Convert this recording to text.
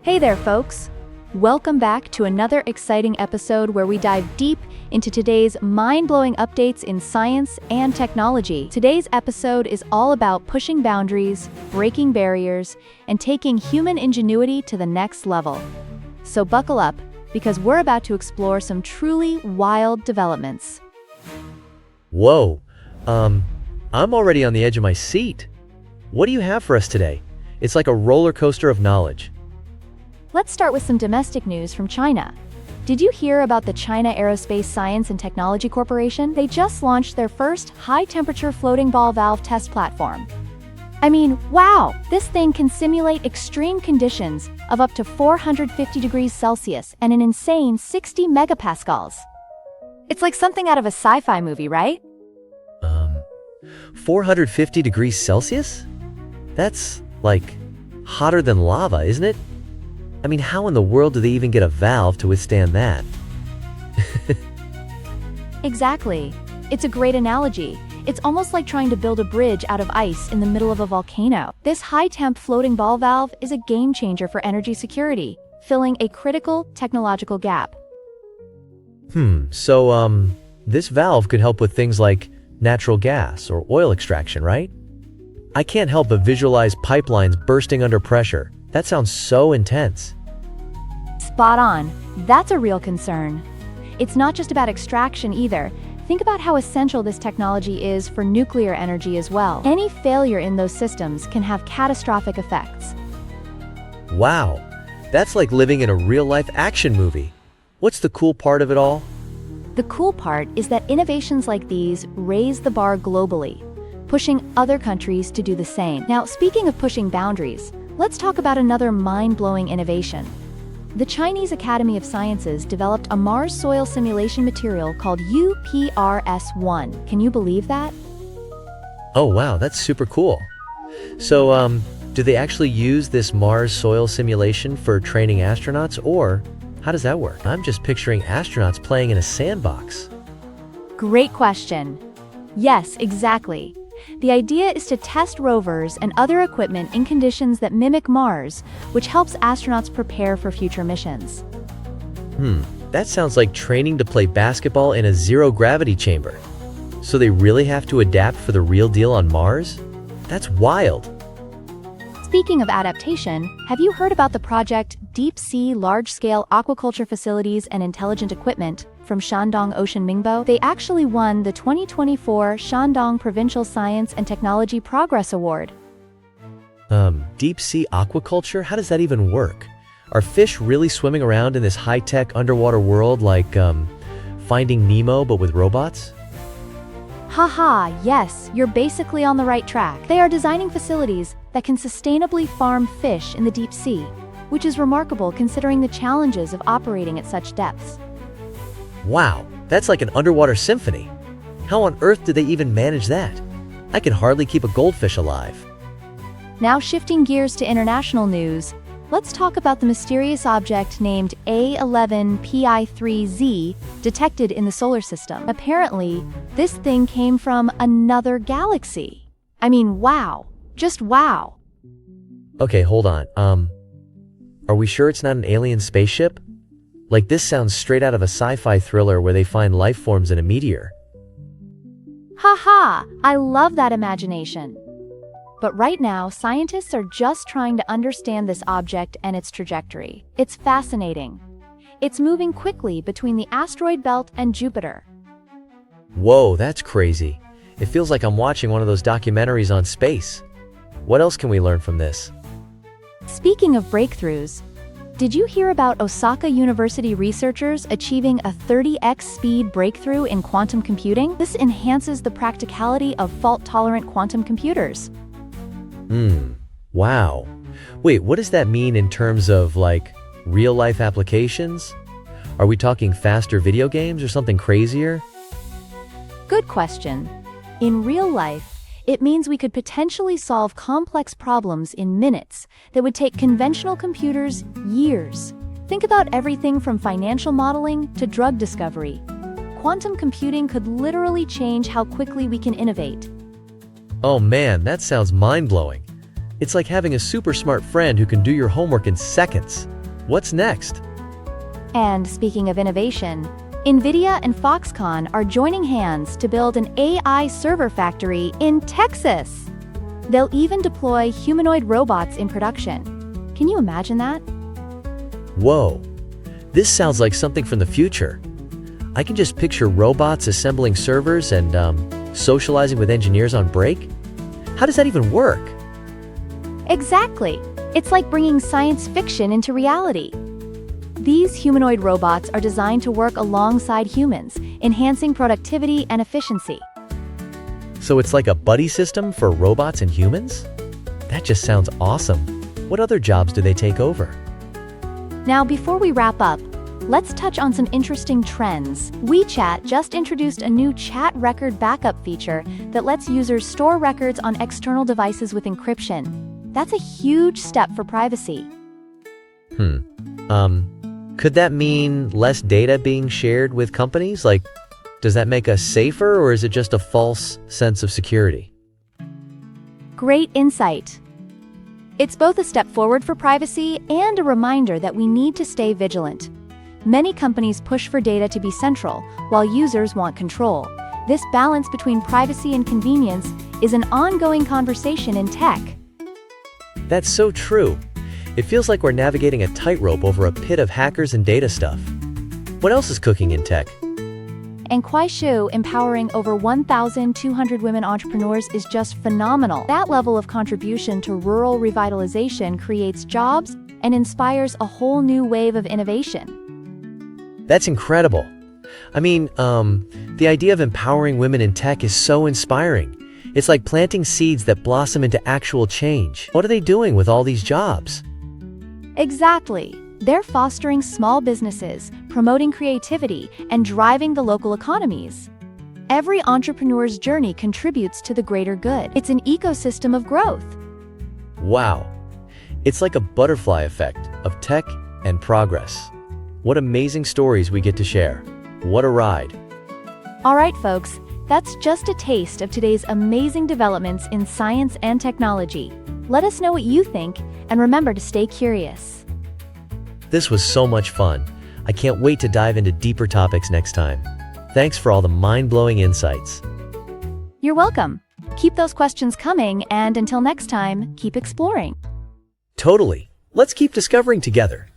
Hey there, folks! Welcome back to another exciting episode where we dive deep into today's mind-blowing updates in science and technology. Today's episode is all about pushing boundaries, breaking barriers, and taking human ingenuity to the next level. So buckle up, because we're about to explore some truly wild developments. Whoa, I'm already on the edge of my seat. What do you have for us today? It's like a roller coaster of knowledge. Let's start with some domestic news from China. Did you hear about the China Aerospace Science and Technology Corporation? They just launched their first high-temperature floating ball valve test platform. I mean, wow! This thing can simulate extreme conditions of up to 450 degrees Celsius and an insane 60 megapascals. It's like something out of a sci-fi movie, right? 450 degrees Celsius? That's, like, hotter than lava, isn't it? I mean, how in the world do they even get a valve to withstand that? Exactly. It's a great analogy. It's almost like trying to build a bridge out of ice in the middle of a volcano. This high-temp floating ball valve is a game-changer for energy security, filling a critical technological gap. So, this valve could help with things like natural gas or oil extraction, right? I can't help but visualize pipelines bursting under pressure. That sounds so intense. Spot on. That's a real concern. It's not just about extraction either. Think about how essential this technology is for nuclear energy as well. Any failure in those systems can have catastrophic effects. Wow, that's like living in a real-life action movie. What's the cool part of it all? The cool part is that innovations like these raise the bar globally, pushing other countries to do the same. Now, speaking of pushing boundaries, let's talk about another mind-blowing innovation. The Chinese Academy of Sciences developed a Mars soil simulation material called UPRS-1. Can you believe that? Oh wow, that's super cool. So, do they actually use this Mars soil simulation for training astronauts, or how does that work? I'm just picturing astronauts playing in a sandbox. Great question. Yes, exactly. The idea is to test rovers and other equipment in conditions that mimic Mars, which helps astronauts prepare for future missions. That sounds like training to play basketball in a zero-gravity chamber. So they really have to adapt for the real deal on Mars? That's wild. Speaking of adaptation, have you heard about the project Deep Sea Large-Scale Aquaculture Facilities and Intelligent Equipment from Shandong Ocean Mingbo? They actually won the 2024 Shandong Provincial Science and Technology Progress Award. Deep sea aquaculture? How does that even work? Are fish really swimming around in this high-tech underwater world like, Finding Nemo but with robots? Haha, yes, you're basically on the right track. They are designing facilities that can sustainably farm fish in the deep sea, which is remarkable considering the challenges of operating at such depths. Wow, that's like an underwater symphony. How on earth did they even manage that? I can hardly keep a goldfish alive. Now shifting gears to international news, let's talk about the mysterious object named A11PI3Z detected in the solar system. Apparently, this thing came from another galaxy. I mean, wow. Just wow. Okay, hold on. Are we sure it's not an alien spaceship? Like, this sounds straight out of a sci-fi thriller where they find life forms in a meteor. Haha, I love that imagination. But right now, scientists are just trying to understand this object and its trajectory. It's fascinating. It's moving quickly between the asteroid belt and Jupiter. Whoa, that's crazy. It feels like I'm watching one of those documentaries on space. What else can we learn from this? Speaking of breakthroughs, did you hear about Osaka University researchers achieving a 30x speed breakthrough in quantum computing? This enhances the practicality of fault-tolerant quantum computers. Wow. Wait, what does that mean in terms of, like, real-life applications? Are we talking faster video games or something crazier? Good question. In real life, it means we could potentially solve complex problems in minutes that would take conventional computers years. Think about everything from financial modeling to drug discovery. Quantum computing could literally change how quickly we can innovate. Oh man, that sounds mind-blowing. It's like having a super smart friend who can do your homework in seconds. What's next? And speaking of innovation, NVIDIA and Foxconn are joining hands to build an AI server factory in Texas. They'll even deploy humanoid robots in production. Can you imagine that? Whoa, this sounds like something from the future. I can just picture robots assembling servers and socializing with engineers on break. How does that even work? Exactly. It's like bringing science fiction into reality. These humanoid robots are designed to work alongside humans, enhancing productivity and efficiency. So it's like a buddy system for robots and humans? That just sounds awesome. What other jobs do they take over? Now, before we wrap up, let's touch on some interesting trends. WeChat just introduced a new chat record backup feature that lets users store records on external devices with encryption. That's a huge step for privacy. Could that mean less data being shared with companies? Like, does that make us safer, or is it just a false sense of security? Great insight. It's both a step forward for privacy and a reminder that we need to stay vigilant. Many companies push for data to be central, while users want control. This balance between privacy and convenience is an ongoing conversation in tech. That's so true. It feels like we're navigating a tightrope over a pit of hackers and data stuff. What else is cooking in tech? And Kuaishou empowering over 1,200 women entrepreneurs is just phenomenal. That level of contribution to rural revitalization creates jobs and inspires a whole new wave of innovation. That's incredible. I mean, the idea of empowering women in tech is so inspiring. It's like planting seeds that blossom into actual change. What are they doing with all these jobs? Exactly. They're fostering small businesses, promoting creativity, and driving the local economies. Every entrepreneur's journey contributes to the greater good. It's an ecosystem of growth. Wow. It's like a butterfly effect of tech and progress. What amazing stories we get to share. What a ride. All right, folks, that's just a taste of today's amazing developments in science and technology. Let us know what you think, and remember to stay curious. This was so much fun. I can't wait to dive into deeper topics next time. Thanks for all the mind-blowing insights. You're welcome. Keep those questions coming, and until next time, keep exploring. Totally. Let's keep discovering together.